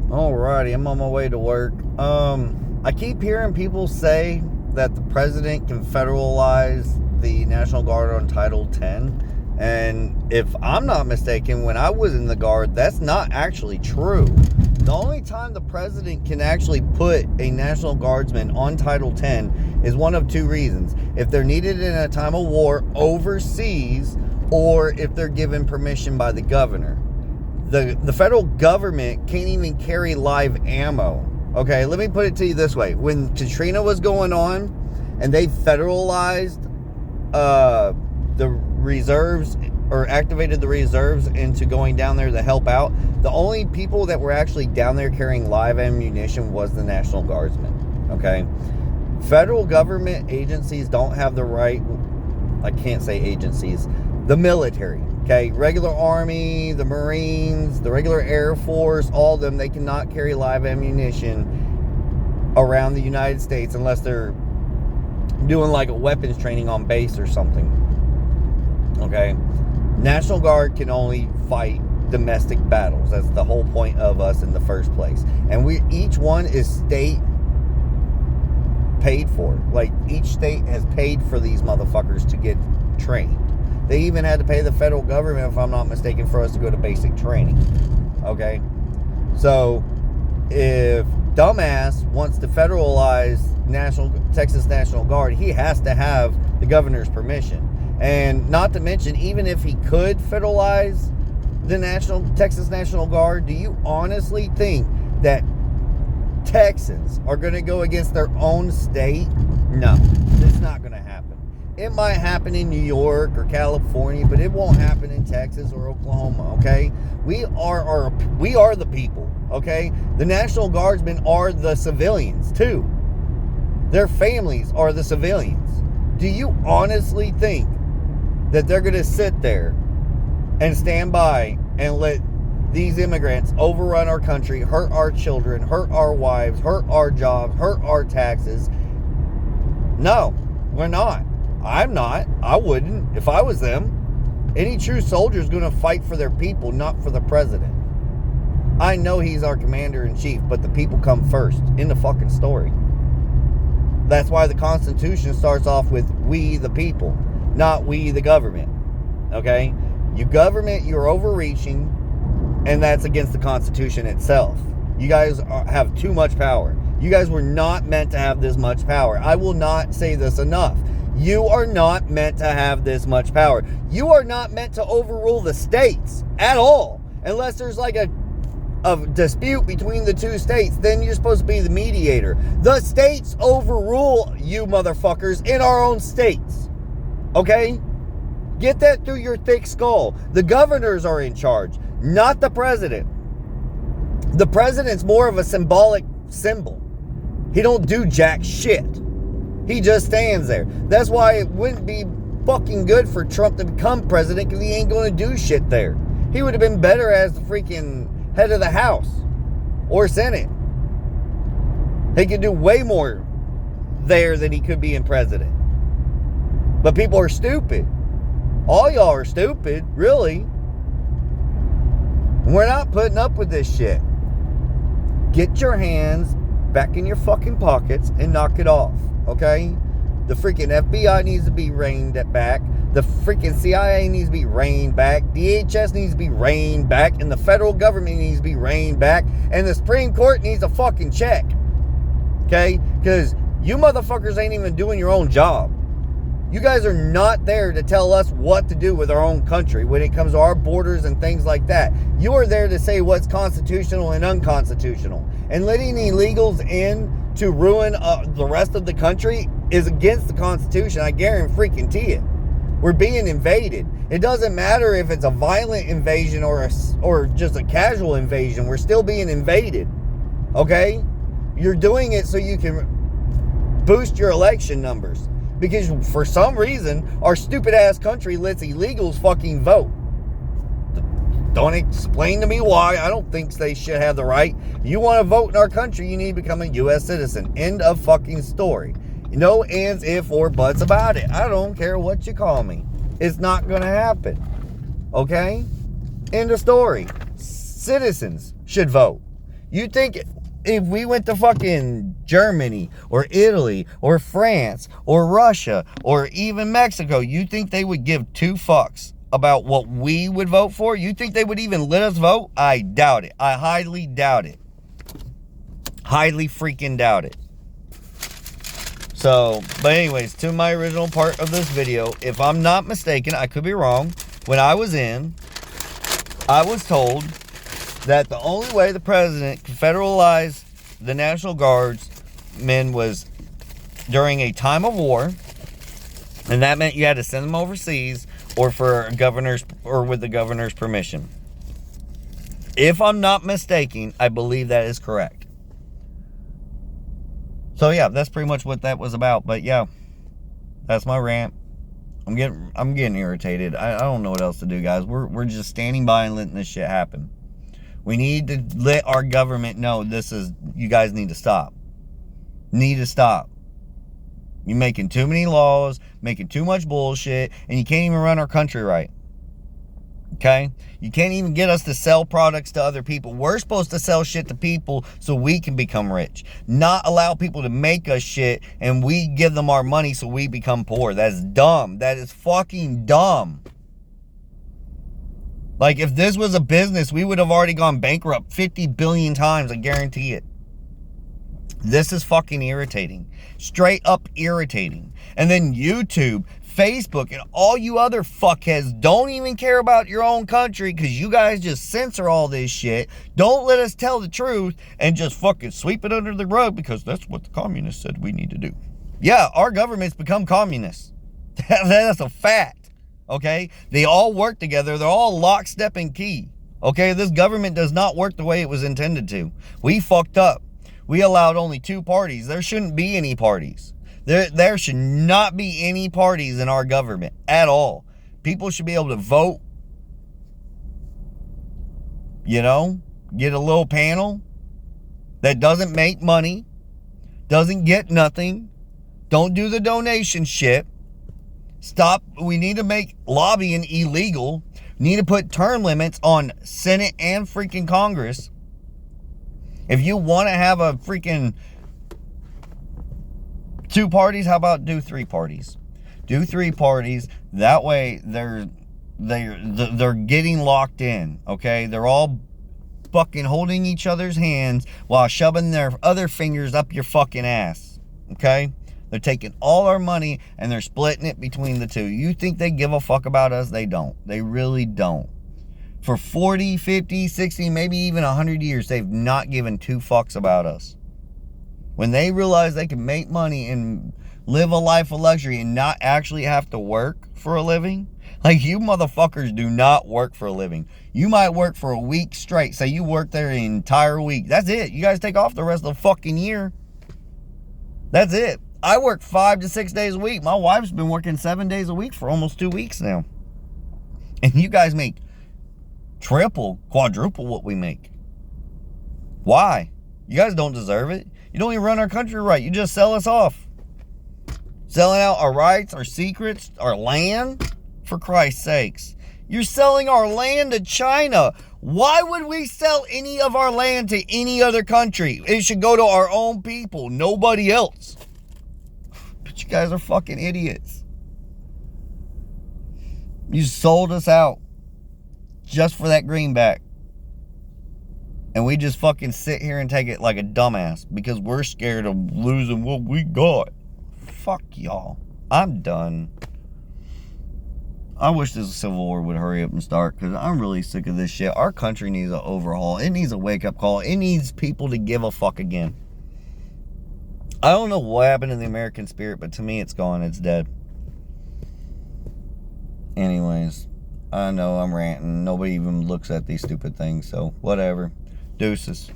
Alrighty, I'm on my way to work. I keep hearing people say that the president can federalize the National Guard on Title 10. And if I'm not mistaken, when I was in the Guard, that's not actually true. The only time the president can actually put a National Guardsman on Title 10 is one of two reasons. If they're needed in a time of war overseas, or if they're given permission by the governor. The federal government can't even carry live ammo. Okay, let me put it to you this way. When Katrina was going on and they federalized the reserves, or activated the reserves into going down there to help out, the only people that were actually down there carrying live ammunition was the National Guardsmen. Okay, federal government agencies don't have the right, I can't say agencies, the military, okay, regular Army, the Marines, the regular Air Force, all of them, they cannot carry live ammunition around the United States unless they're doing like a weapons training on base or something. Okay, National Guard can only fight domestic battles. That's the whole point of us in the first place. And each one is state paid for. Like, each state has paid for these motherfuckers to get trained. They even had to pay the federal government, if I'm not mistaken, for us to go to basic training. Okay? So, if dumbass wants to federalize Texas National Guard, he has to have the governor's permission. And not to mention, even if he could federalize the Texas National Guard, do you honestly think that Texans are going to go against their own state? No, it's not going to happen. It might happen in New York or California, but it won't happen in Texas or Oklahoma, okay? We are the people, okay? The National Guardsmen are the civilians, too. Their families are the civilians. Do you honestly think that they're going to sit there and stand by and let these immigrants overrun our country, hurt our children, hurt our wives, hurt our jobs, hurt our taxes? No, we're not. I'm not. I wouldn't if I was them. Any true soldier is going to fight for their people, not for the president. I know he's our commander-in-chief, but the people come first in the fucking story. That's why the Constitution starts off with we the people, not we the government. Okay? You government, you're overreaching, and that's against the Constitution itself. You guys have too much power. You guys were not meant to have this much power. I will not say this enough. You are not meant to have this much power. You are not meant to overrule the states at all. Unless there's like a dispute between the two states, then you're supposed to be the mediator. The states overrule you motherfuckers in our own states. Okay? Get that through your thick skull. The governors are in charge, not the president. The president's more of a symbolic symbol. He don't do jack shit. He just stands there. That's why it wouldn't be fucking good for Trump to become president, because he ain't going to do shit there. He would have been better as the freaking head of the House or Senate. He could do way more there than he could be in president. But people are stupid. All y'all are stupid, really. We're not putting up with this shit. Get your hands back in your fucking pockets and knock it off, okay? The freaking FBI needs to be reined back. The freaking CIA needs to be reined back. DHS needs to be reined back. And the federal government needs to be reined back. And the Supreme Court needs a fucking check. Okay? Because you motherfuckers ain't even doing your own job. You guys are not there to tell us what to do with our own country when it comes to our borders and things like that. You are there to say what's constitutional and unconstitutional. And letting illegals in to ruin the rest of the country is against the Constitution. I guarantee it. We're being invaded. It doesn't matter if it's a violent invasion or just a casual invasion. We're still being invaded. Okay? You're doing it so you can boost your election numbers. Because for some reason, our stupid ass country lets illegals fucking vote. Don't explain to me why. I don't think they should have the right. You want to vote in our country, you need to become a U.S. citizen. End of fucking story. No ands, if, or buts about it. I don't care what you call me. It's not going to happen. Okay? End of story. Citizens should vote. You think if we went to fucking Germany or Italy or France or Russia or even Mexico, you think they would give two fucks about what we would vote for? You think they would even let us vote? I doubt it. I highly doubt it. Highly freaking doubt it. So, but anyways, to my original part of this video, if I'm not mistaken, I could be wrong. When I was I was told that the only way the president could federalize the National Guardsmen was during a time of war, and that meant you had to send them overseas or for governors or with the governor's permission. If I'm not mistaken, I believe that is correct. So yeah, that's pretty much what that was about. But yeah, that's my rant. I'm getting irritated. I don't know what else to do, guys. We're just standing by and letting this shit happen. We need to let our government know you guys need to stop. Need to stop. You're making too many laws, making too much bullshit, and you can't even run our country right. Okay? You can't even get us to sell products to other people. We're supposed to sell shit to people so we can become rich. Not allow people to make us shit and we give them our money so we become poor. That's dumb. That is fucking dumb. Like, if this was a business, we would have already gone bankrupt 50 billion times. I guarantee it. This is fucking irritating. Straight up irritating. And then YouTube, Facebook, and all you other fuckheads don't even care about your own country because you guys just censor all this shit. Don't let us tell the truth and just fucking sweep it under the rug because that's what the communists said we need to do. Yeah, our government's become communists. That's a fact. Okay? They all work together. They're all lockstep and key. Okay? This government does not work the way it was intended to. We fucked up. We allowed only 2 parties. There shouldn't be any parties. There should not be any parties in our government at all. People should be able to vote. You know? Get a little panel that doesn't make money. Doesn't get nothing. Don't do the donation shit. Stop. We need to make lobbying illegal. We need to put term limits on Senate and freaking Congress. If you want to have a freaking 2 parties, how about do 3 parties? Do 3 parties. That way they're getting locked in, okay? They're all fucking holding each other's hands while shoving their other fingers up your fucking ass, okay? They're taking all our money and they're splitting it between the 2. You think they give a fuck about us? They don't. They really don't. For 40, 50, 60, maybe even 100 years, they've not given 2 fucks about us. When they realize they can make money and live a life of luxury and not actually have to work for a living. Like, you motherfuckers do not work for a living. You might work for a week straight. Say you work there an entire week. That's it. You guys take off the rest of the fucking year. That's it. I work 5 to 6 days a week. My wife's been working 7 days a week for almost 2 weeks now. And you guys make triple, quadruple what we make. Why? You guys don't deserve it. You don't even run our country right. You just sell us off. Selling out our rights, our secrets, our land. For Christ's sakes. You're selling our land to China. Why would we sell any of our land to any other country? It should go to our own people, nobody else. But you guys are fucking idiots. You sold us out just for that greenback. And we just fucking sit here and take it like a dumbass because we're scared of losing what we got. Fuck y'all. I'm done. I wish this Civil War would hurry up and start because I'm really sick of this shit. Our country needs an overhaul. It needs a wake-up call. It needs people to give a fuck again. I don't know what happened to the American spirit, but to me it's gone. It's dead. Anyways, I know I'm ranting. Nobody even looks at these stupid things, so whatever. Deuces.